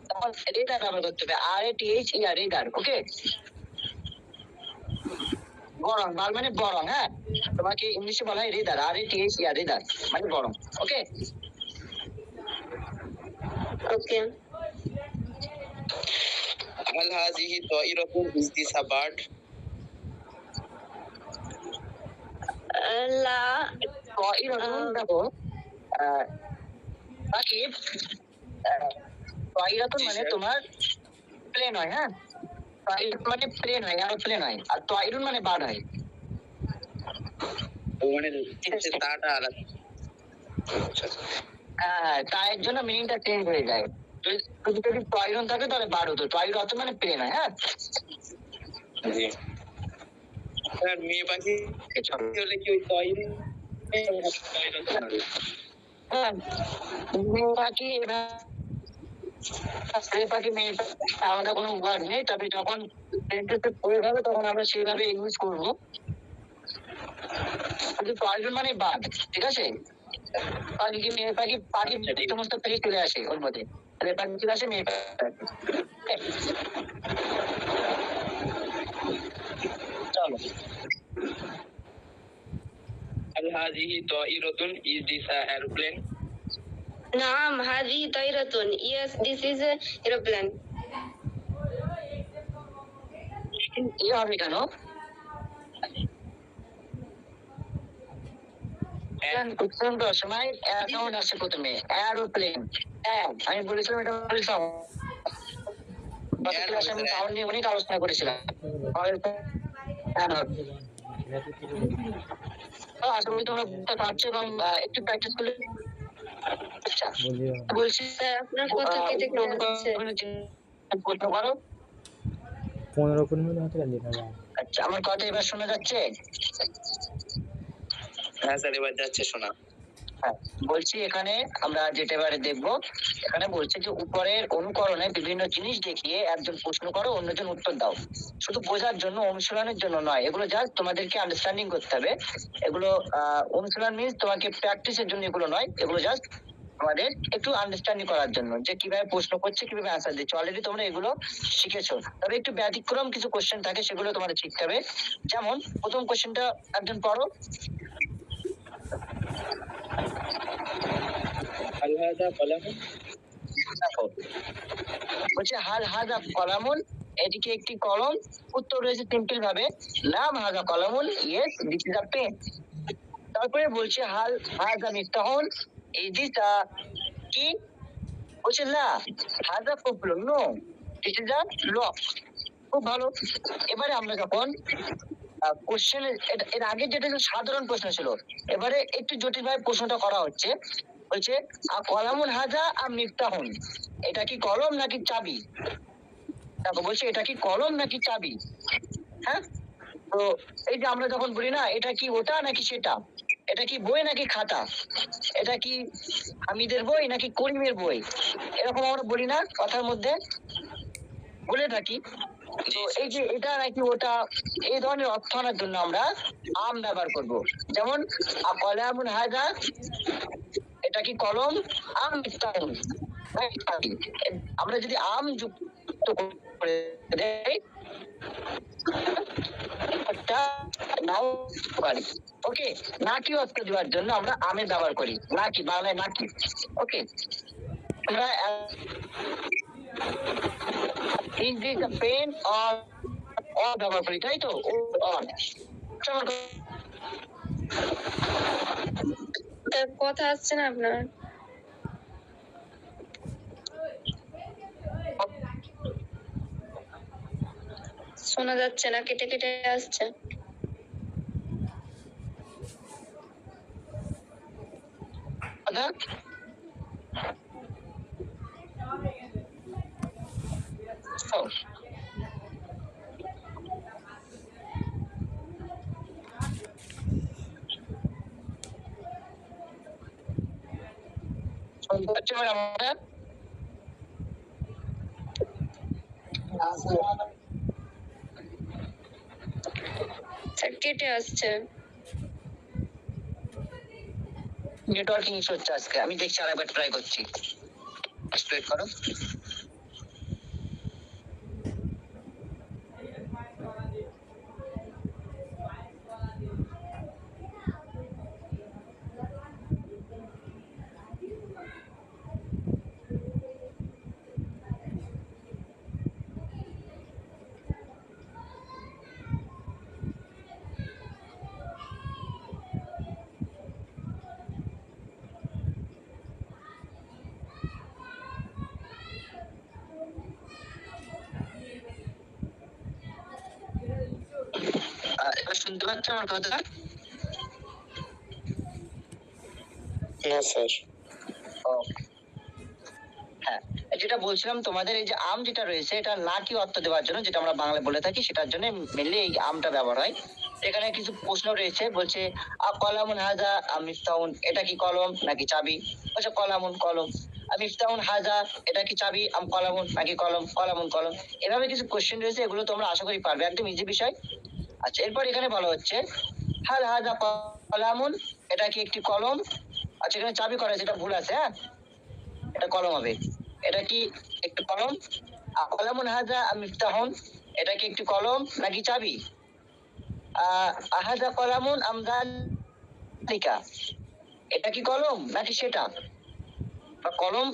তখন রেদার ব্যবহার করতে হবে। RATH rather. ওকে, বরং, বাল মানে বরং। হ্যাঁ, তোমাকে ইংলিশে বলা হয় রেদার, RATH রেদার মানে বরং। ওকে, Okay. hal hazihi ta'iratun, is this a bird? لا তো এরকম দেখো বাকি তৈরাতুন মানে তোমার প্লেন হয়। হ্যাঁ, তৈরাত মানে প্লেন হয়, এরোপ্লেন হয়। আর তৈরুন মানে বার্ড হয়। ও মানে তাটা আলাদা। হ্যাঁ, তার জন্য মিনিংটা চেঞ্জ হয়ে যায়। যদি তৈরুন থাকে তাহলে বার্ড হতো, তৈরাত মানে প্লেন হয়। হ্যাঁ, জি স্যার, মেয়ে পাখি চলো। হলে কি ওই তৈরি হ্যাঁ, মেয়ে পাখি ছেলে পাখি মেয়ে পাখি আলাদা কোনো ওয়ার্ড নেই, তবে যখন সেন্টেন্সে প্রয়োগ হবে তখন আমরা সেইভাবে ইউজ করবো। শুধু প্রয়োজন মানে বাদ, ঠিক আছে? পাখি কি মেয়ে পাখি, পাখি সমস্ত থেকে চলে আসে ওর মধ্যে, ছেলে পাখি চলে আসে, মেয়ে পাখি। চলো। هل هذه طائرة? Is this a airplane? نعم هذه طائرة. Yes, this is a aeroplane. এই হবে কেন? উচ্চারণ করার সময় সাউন্ড আসছে প্রথমে, এরোপ্লেন। আমি বলেছিলাম এটা বলেছিলাম ক্লাসে, আমি সাউন্ড নিয়ে অনেক আলোচনা করেছিলাম। আশা করি তোমরা বুঝতে পারছো এবং একটু প্র্যাকটিস করলে। আচ্ছা, বলছি স্যার আপনার কথা কেটে কেটে যাচ্ছে। প্রশ্ন করো। 15 মিনিট হতে গেলে আচ্ছা, আমার কথা এবার শোনা যাচ্ছে? হ্যাঁ স্যার, এবার যাচ্ছে শোনা। হ্যাঁ, বলছি এখানে আমরা যেটা এবারে দেখবো, এখানে বলছে যে উপরের অনুকরণে বিভিন্ন জিনিস দেখিয়ে একজন প্রশ্ন করো, অন্যজন উত্তর দাও। শুধু বোঝার জন্য, অনুশীলনের জন্য নয়, এগুলো জাস্ট তোমাদেরকে আন্ডারস্ট্যান্ডিং করতে হবে। এগুলো অনুশীলন মিন্স তোমাকে প্র্যাকটিসের জন্য, এগুলো নয়, এগুলো জাস্ট আমাদের একটু আন্ডারস্ট্যান্ডিং করার জন্য, যে কিভাবে প্রশ্ন করছে, কিভাবে অ্যান্সার দিচ্ছে। অলরেডি তোমরা এগুলো শিখেছো, তবে একটু ব্যতিক্রম কিছু কোশ্চেন থাকে, সেগুলো তোমাদের শিখতে হবে। যেমন প্রথম কোশ্চেনটা একজন পড়ো। هل هذا قلم? বলছে হাল হাজা কলামুন, এদিকে একটি কলম। উত্তর রয়েছে সিম্পল ভাবে, নাম হাজা কলামুন, yes this is a pen. তারপরে বলছে হাল হাজা মিফতাহুন, ইজ দিস আ কি? বলছে না হাজা কুফলুন, no this is a lock. খুব ভালো। এবারে আমরা যখন কোশ্চেন, এর আগে যেটা ছিল সাধারণ প্রশ্ন ছিল, এবারে একটু জটিল ভাবে প্রশ্নটা করা হচ্ছে। বলছে কলামুন হাজা আর মিফতাহুন, এটা কি কলম নাকি চাবি? দেখো বলছে এটা কি কলম নাকি চাবি। হ্যাঁ, তো এই যে আমরা যখন বলি না এটা কি ওটা নাকি সেটা, এটা কি বই নাকি খাতা, এটা কি হামিদের বই নাকি করিমের বই, এরকম আমরা বলি না কথার মধ্যে, বলে থাকি। তো এই যে এটা নাকি ওটা, এই ধরনের অর্থ আনার জন্য আমরা আম ব্যবহার করব। যেমন কলামুন হাজা, এটা কি কলম, আম মিফতাহুন, আমরা যদি আম যুক্ত করে দেই নাও পারি। ওকে, নাকি অর্থ দেওয়ার জন্য আমরা আমের ব্যবহার করি, নাকি বাংলায় নাকি। ওকে, আমরা is this a pen or ব্যবহার করি, তাই তো? স্যার কথা আসছে না আপনার। শোনা যাচ্ছে না, কেটে কেটে আসছে। কথা শুনতে পাচ্ছি আমরা? স্যার কেটে আসছে। নেটওয়ার্কিং ইস্যু হচ্ছে আজকে, আমি দেখছি আরেকবার ট্রাই করছি। স্প্রেড করো। এবার শুনতে পাচ্ছ আমার কথা? হ্যাঁ স্যার। হ্যাঁ, যেটা বলছিলাম তোমাদের, এই যে আম যেটা রয়েছে, এটা না কি অর্থ দেওয়ার জন্য, যেটা আমরা বাংলায় বলে থাকি, সেটার জন্য মেনলি এই আমটা ব্যবহার হয়। এখানে কিছু প্রশ্ন রয়েছে, বলছে কলামুন হাজা মিফতাহুন, এটা কি কলম নাকি চাবি? বলছে কলামুন কলম। মিফতাহুন হাজা, এটা কি চাবি? কলামুন নাকি কলম? কলামুন কলম। এভাবে কিছু কোশ্চেন রয়েছে, এগুলো তোমরা আশা করি পারবে, একদম ইজি বিষয়। আচ্ছা, এরপর এখানে বলা হচ্ছে হাল হাজা কলামুন, এটা কি একটি কলম? আচ্ছা, এখানে চাবি করা আছে, এটা ভুল আছে, হ্যাঁ, এটা কলম হবে। এটা কি একটি কলম? কলামুন হাজা মিফতাহুন, এটা কি একটি কলম নাকি চাবি? আহাজা কলামুন আমদালিকা, এটা কি কলম নাকি সেটা? বা কলম,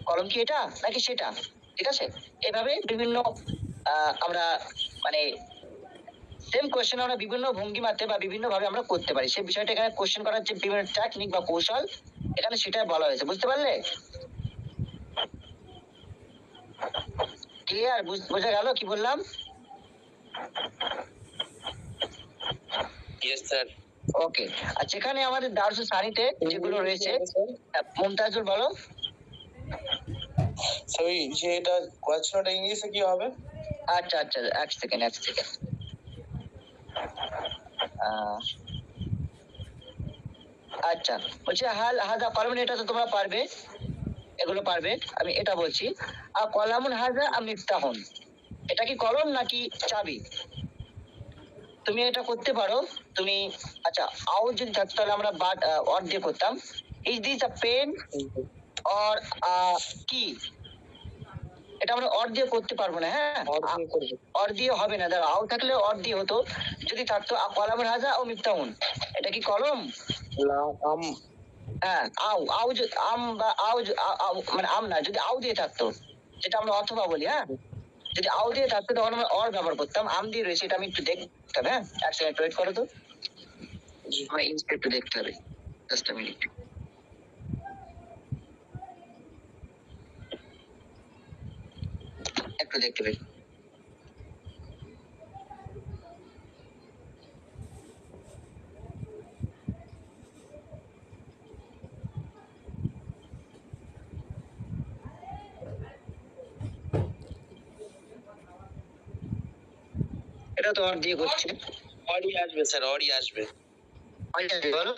কলম কি এটা নাকি সেটা? ঠিক আছে, এভাবে বিভিন্ন আমরা মানে সেম কোয়েশ্চেন আমরা বিভিন্ন ভঙ্গিমাতে বা বিভিন্ন ভাবে আমরা করতে পারি, সেই বিষয়টা এখানে কোয়েশ্চেন করার যে বিভিন্ন টেকনিক বা কৌশল এখানে সেটা বলা হয়েছে, বুঝতে পারলে? ক্লিয়ার? বোঝা গেল কি বললাম? Yes sir. ওকে। আচ্ছা, এখানে আমাদের দারুস সারিতে যেগুলো রয়েছে, মুমতাজুল বলো। সরি, যে এটা কোয়েশ্চনটা ইংলিশে কি হবে? আচ্ছা আচ্ছা, এক সেকেন্ড। আচ্ছা, বলছি হাল হাজা কলম, এটা তো তোমরা পারবে, এগুলো পারবে। আমি এটা বলছি কলামুন হাজা মিফতাহুন, এটা কি কলম নাকি চাবি? তুমি এটা করতে পারো। তুমি আচ্ছা, আউ যদি থাকতো তাহলে আমরা বাট অর দিয়ে করতাম। Is this a pen or কি? এটা আমরা অর দিয়ে করতে পারবো না, হ্যাঁ, অর দিয়ে হবে না। দাঁড়া, আউ থাকলে অর দিয়ে হতো। যদি থাকতো কলামুন হাজা ও মিফতাহুন, এটা কি কলম? হ্যাঁ, আউ আউ আম বা মানে আম না, যদি আউ দিয়ে থাকতো, যেটা আমরা অথবা বলি, হ্যাঁ, যদি আউ দিয়ে থাকতো তখন আমরা অর ব্যবহার করতাম। আম দিয়ে রয়েছে, এটা আমি একটু দেখতাম, হ্যাঁ, এক সেকেন্ড ওয়েট করো তো, আমার একটু দেখতে হবে, জাস্ট আ মিনিট। একটু দেখতে হবে। এটা তো অর দিয়ে করছে। অডি আসবে স্যার, অডি আসবে। বলো।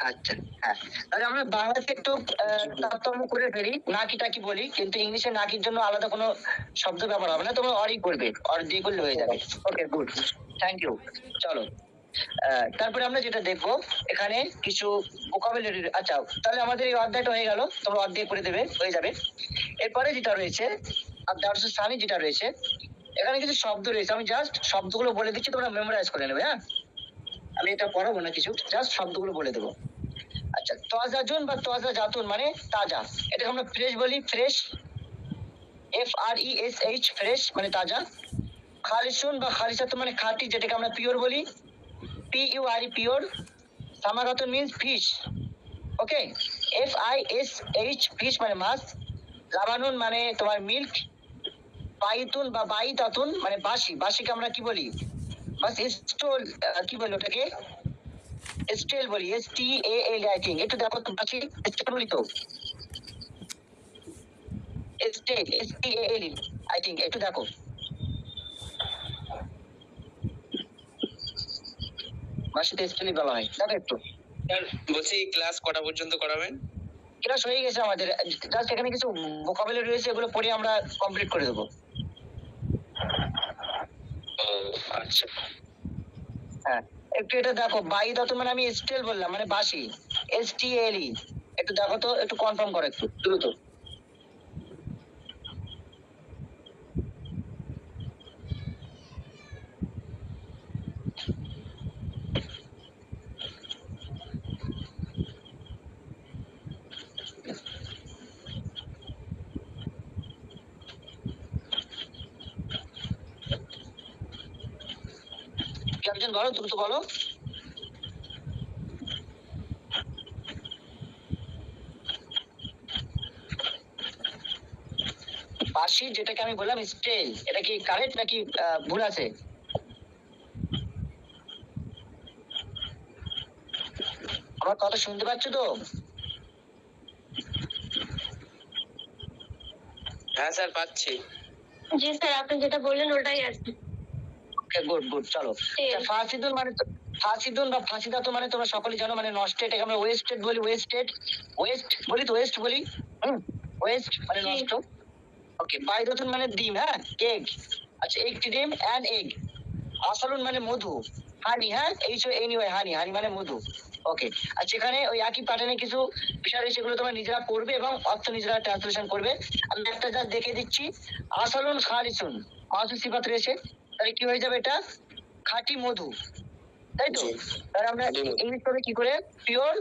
আচ্ছা, হ্যাঁ, তাহলে আমরা বাংলাতে একটু তারতম্য করে ফেলি, নাকিটা কি বলি, কিন্তু ইংলিশে নাকির জন্য আলাদা কোনো শব্দ ব্যবহার হবে না, তোমরা অরই করবে, অর দিয়ে করলে হয়ে যাবে। ওকে, গুড, থ্যাংক ইউ। চলো, তারপরে আমরা যেটা দেখবো এখানে কিছু ভোকাবুলারি। আচ্ছা, তাহলে আমাদের এই অধ্যায়টা হয়ে গেল, তোমরা অধ্যায় করে দেবে, হয়ে যাবে। এরপরে যেটা রয়েছে দারসুস সানি, যেটা রয়েছে এখানে কিছু শব্দ রয়েছে, আমি জাস্ট শব্দগুলো বলে দিচ্ছি, তোমরা মেমোরাইজ করে নেবে, হ্যাঁ, আমি এটা পড়াবো না কিছু, জাস্ট শব্দগুলো বলে দেবো। আচ্ছা, তাজাজুন বা তাজা জাতুন মানে তাজা, এটাকে আমরা ফ্রেশ বলি, ফ্রেশ, FRESH, ফ্রেশ মানে তাজা। খালিসুন বা খালিসাতুন মানে খাঁটি, যেটাকে আমরা পিওর বলি, PURE, পিওর। সামাগাতুন মিন্স ফিশ, ওকে, FISH, ফিশ মানে মাছ। লাবানুন মানে তোমার মিল্ক। বাইতুন বা বাইতাতুন মানে বাসি, বাসিকে আমরা কি বলি? বাস স্টোল, কি বলি ওটাকে? স্টেল বলি, STAL, আই থিঙ্ক। একটু দেখো তো, বাসি স্টেল বলি তো, স্টেল, STAL, আই থিঙ্ক। একটু দেখো, বাসিতে স্টেলই বলা হয়, দেখো একটু। স্যার বলছি ক্লাস কটা পর্যন্ত করাবেন? ক্লাস হয়ে গেছে আমাদের, জাস্ট এখানে কিছু ভোকাবুলারি রয়েছে, এগুলো পড়ে আমরা কমপ্লিট করে দেবো। ও আচ্ছা। হ্যাঁ, একটু এটা দেখো, বাইদাতুন মানে আমি স্টেল বললাম, মানে বাসি, STALE। একটু দেখো তো, একটু কনফার্ম করো একটু দ্রুত। একজন বলো, দ্রুত বলো। বাসি, যেটাকে আমি বললাম স্টেল, এটা কি কারেক্ট নাকি ভুল আছে? আমার কথা শুনতে পাচ্ছ তো? হ্যাঁ স্যার, পাচ্ছি। জি স্যার, আপনি যেটা বললেন ওটাই আছে। ওকে, গুড গুড, চলো। আচ্ছা, ফাসিদুন মানে ফাসিদুন বা ফাসিদাতুন মানে তোমরা সকলেই জানো মানে নষ্ট, এটাকে আমরা ওয়েস্টেড বলি, ওয়েস্টেড, ওয়েস্ট বলি তো, ওয়েস্ট বলি, ওয়েস্ট মানে নষ্ট। ওকে, বাইদাতুন মানে ডিম, হ্যাঁ, এগ। আচ্ছা, একটি ডিম অ্যান্ড এগ। আসলুন মানে মধু, হানি, হ্যাঁ, এনিওয়ে হানি, হানি মানে মধু। ওকে, আচ্ছা, এখানে ওই একই প্যাটার্নে কিছু বিষয় রয়েছে, সেগুলো তোমরা নিজেরা পড়বে এবং অর্থ নিজেরা ট্রান্সলেশন করবে। আমি একটা যা দেখে দিচ্ছি, আসলুন খালিসুন, মাসুল সিফাত রয়েছে, তাহলে কি হয়ে যাবে, এটা খাঁটি মধু, তাই তো? জি। তাহলে আমরা খাঁটি মধু। ইংলিশ করে কি করে, পিওর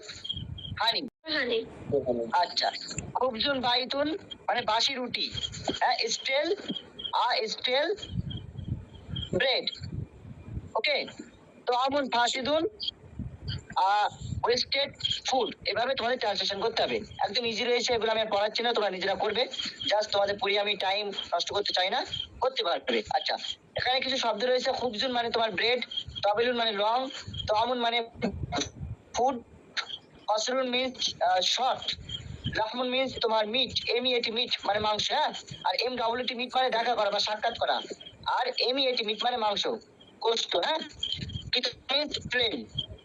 হানি। হানি। আচ্ছা, খুবজুন বাইতুন মানে বাসি রুটি, হ্যাঁ, স্টেল স্টেল ব্রেড। ওকে, তো আমন ফাসিদুন ওয়েস্টেড ফুড, এভাবে তোমাদের ট্রান্সলেশন করতে হবে। একদম ইজি রয়েছে, এগুলো আমি আর পড়াচ্ছি না, তোমরা নিজেরা করবে। জাস্ট তোমাদের পড়িয়ে আমি টাইম নষ্ট করতে চাই না, করতে পারবে। আচ্ছা, এখানে কিছু শব্দ রয়েছে, খুবজুন মানে তোমার ব্রেড, তবেলুন মানে লং, তো আমন মানে ফুড, অসরুন মিন্স শর্ট, রাহমুন মিন্স তোমার মিট, এমইএটি মিট মানে মাংস, হ্যাঁ, আর এমডব্লিউটি মিট মানে দেখা করা বা সাক্ষাৎ করা, আর এমইএটি মিট মানে মাংস, গোস্ত, হ্যাঁ। কিন্তু means train,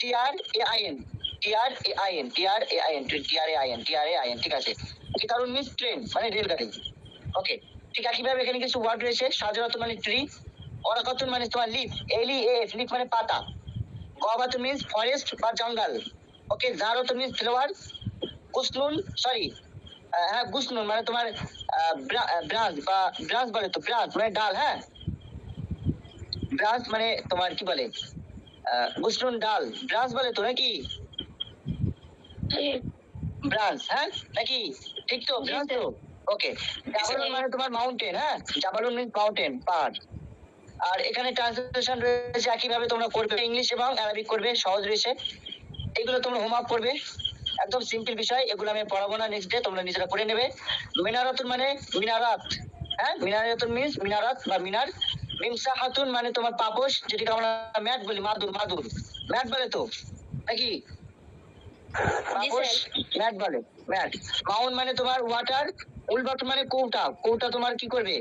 TRAIN, TRAIN, TRAIN, TRAIN, TRAIN, ঠিক আছে। কিতারুন মিন্স ট্রেন মানে রেলগাড়ি। ওকে, ঠিক একইভাবে এখানে কিছু ওয়ার্ড রয়েছে, সাজারাতুন মানে ট্রি, অরাকাতুন মানে তোমার লিফ, LEAF, লিফ মানে পাতা, গবাতুন মিন্স ফরেস্ট বা জঙ্গল। ওকে, জারাতুন মিন্স ফ্লাওয়ার, গুসনুন, সরি, হ্যাঁ, গুসনুন মানে তোমার ব্রাঞ্চ বা ব্রাঞ্চ বলে তো, ব্রাঞ্চ মানে ডাল, হ্যাঁ, ব্রাঞ্চ মানে তোমার কি বলে, গুসনুন ডাল, ব্রাঞ্চ বলে তো নাকি, ব্রাঞ্চ, হ্যাঁ নাকি, ঠিক তো, ব্রাঞ্চ তো। ওকে, জাবালুন মানে তোমার মাউন্টেন, হ্যাঁ, জাবালুন মিন্স মাউন্টেন, পাহাড়। আর এখানে ট্রান্সলেশন রয়েছে, একইভাবে তোমরা করবে, ইংলিশ এবং আরবিক করবে, সহজ রয়েছে। এগুলো তোমরা হোমওয়ার্ক করবে, একদম সিম্পল বিষয়, এগুলো আমি পড়াবো না, নেক্সট ডে তোমরা নিজেরা করে নেবে। মিনারাতুন মানে মিনারাত, হ্যাঁ, মিনারাতুন মিন্স মিনারাত বা মিনার। মিমসাহাতুন মানে তোমার পাপোশ, যেটাকে আমরা ম্যাট বলি, মাদুর, মাদুর ম্যাট বলে তো নাকি, পাপোশ ম্যাট বলে, ম্যাট। মাউন্ট মানে তোমার ওয়াটার, উলবাট মানে কৌটা, কৌটা তোমার কি করবে,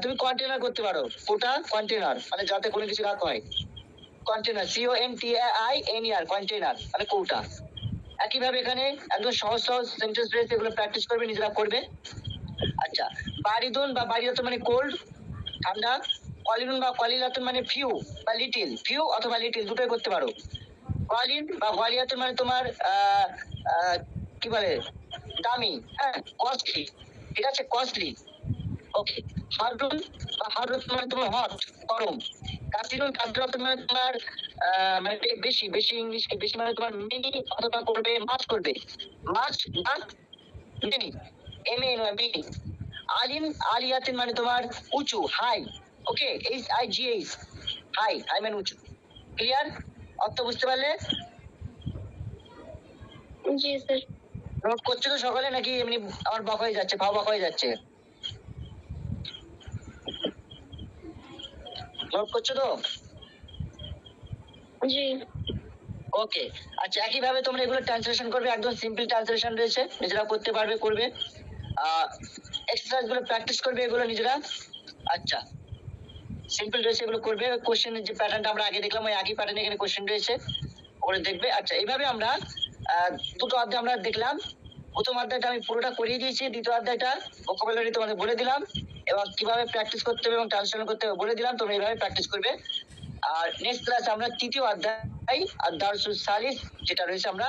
তুমি কন্টেনার করতে পারো, কৌটা কন্টেনার মানে যাতে কোনো কিছু রাখা হয়, কন্টেনার, CONTAINER, কন্টেনার মানে কৌটা। একইভাবে এখানে একদম সহজ সহজ সেন্টেন্স রয়েছে, এগুলো প্র্যাকটিস করবে, নিজেরা করবে। আচ্ছা, বারিদুন বা বারিদাতুন মানে কোল্ড, ঠান্ডা, কলিলুন বা কলিলাতুন মানে ফিউ বা লিটিল, ফিউ অথবা লিটিল দুটোই করতে পারো। কলিন বা গলিয়াতুন মানে তোমার কি বলে, দামি, হ্যাঁ, কস্টলি, ঠিক আছে, কস্টলি। ওকে, হারুন বা হারুন মানে তোমার হট, গরম। কাসিরুন, কাসরাতুন মানে তোমার মানে বেশি, বেশি ইংলিশ বেশি মানে তোমার মিনি অথবা করবে, মাছ করবে, মাছ বা মিনি, MA নয় মিনি। আলিম, আলিয়াতিন মানে তোমার উঁচু, হাই। ওকে, HIGH, হাই, হাই মানে উঁচু। ক্লিয়ার, অর্থ বুঝতে পারলে? জি স্যার। নোট করছো তো সকালে নাকি এমনি আমার বক হয়ে যাচ্ছে, ভাও বক হয়ে যাচ্ছে? নোট করছো তো? জি। ওকে, আচ্ছা, একইভাবে তোমরা এগুলো ট্রান্সলেশন করবে, একদম সিম্পল ট্রান্সলেশন রয়েছে, নিজেরা করতে পারবে, করবে। এক্সারসাইজ গুলো প্র্যাকটিস করবে, এগুলো নিজেরা। আচ্ছা, সিম্পল রয়েছে, এগুলো করবে। কোশ্চেনের যে প্যাটার্নটা আমরা আগে দেখলাম, ওই একই প্যাটার্নে এখানে কোশ্চেন রয়েছে, ওগুলো দেখবে। আচ্ছা, এইভাবে আমরা দুটো অধ্যায় আমরা দেখলাম। প্রথম অধ্যায়টা আমি পুরোটা করিয়ে দিয়েছি, দ্বিতীয় অধ্যায়টা ভোকাবুলারি তোমাদের বলে দিলাম, এবং কিভাবে প্র্যাকটিস করতে হবে এবং ট্রান্সলেশন করতে হবে বলে দিলাম, তোমরা এইভাবে প্র্যাকটিস করবে। আর নেক্সট ক্লাসে আমরা তৃতীয় অধ্যায় আর দারসুস সালিস যেটা রয়েছে আমরা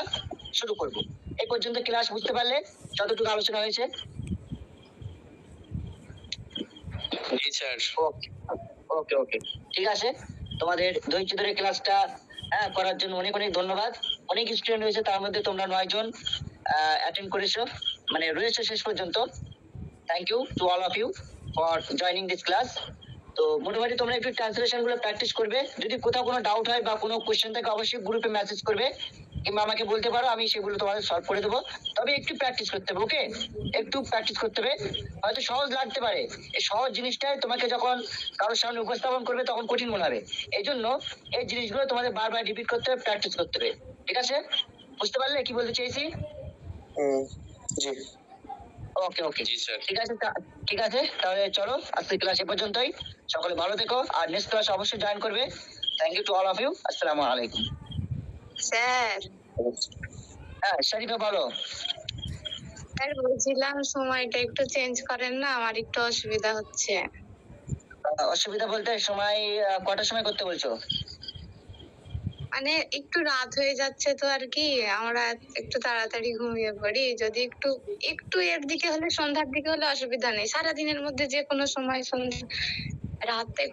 শুরু করব। এই পর্যন্ত ক্লাস বুঝতে পারলে, যতটুকু আলোচনা হয়েছে? জি স্যার। ওকে ওকে ওকে, ঠিক আছে। তোমাদের ধৈর্য ধরে ক্লাসটা করার জন্য অনেক অনেক ধন্যবাদ। অনেক স্টুডেন্ট রয়েছে, তার মধ্যে তোমরা 9 জন অ্যাটেন্ড করেছো, মানে রয়েছে শেষ পর্যন্ত। Thank you to all of you for joining this class. তো মোটামুটি তোমরা একটু ট্রান্সলেশন গুলো প্র্যাকটিস করবে। যদি কোথাও কোনো ডাউট হয় বা কোনো কোশ্চেন থাকে, অবশ্যই গ্রুপে মেসেজ করবে কিংবা আমাকে বলতে পারো, আমি সেগুলো তোমাদের সলভ করে দেবো। তবে একটু প্র্যাকটিস করতে হবে, ওকে, একটু প্র্যাকটিস করতে হবে। হয়তো সহজ লাগতে পারে, এই সহজ জিনিসটাই তোমাকে যখন কারোর সামনে উপস্থাপন করবে তখন কঠিন মনে হবে। এই জন্য এই জিনিসগুলো তোমাদের বারবার রিপিট করতে হবে, প্র্যাকটিস করতে হবে, ঠিক আছে? বুঝতে পারলে কি বলতে চাইছি? জি। ওকে ওকে জি স্যার। ঠিক আছে তাহলে চলো আজকে ক্লাস এ পর্যন্তই। সকলে ভালো থেকো, আর নেক্সট ক্লাস অবশ্যই জয়েন করবে। Thank you to all of you. আসসালামু আলাইকুম। স্যার, হ্যাঁ শরীফা বলো। স্যার বলছিলাম সময়টা একটু চেঞ্জ করেন না, আমার একটু অসুবিধা হচ্ছে। অসুবিধা বলতে সময় কটার সময় করতে বলছো? মানে একটু রাত হয়ে যাচ্ছে তো আর কি, আমরা একটু তাড়াতাড়ি ঘুমিয়ে পড়ি। যদি একটু একটু এর দিকে হলে, সন্ধ্যার দিকে হলে অসুবিধা নেই, সারাদিনের মধ্যে যে কোনো সময় সন্ধ্যা রাতে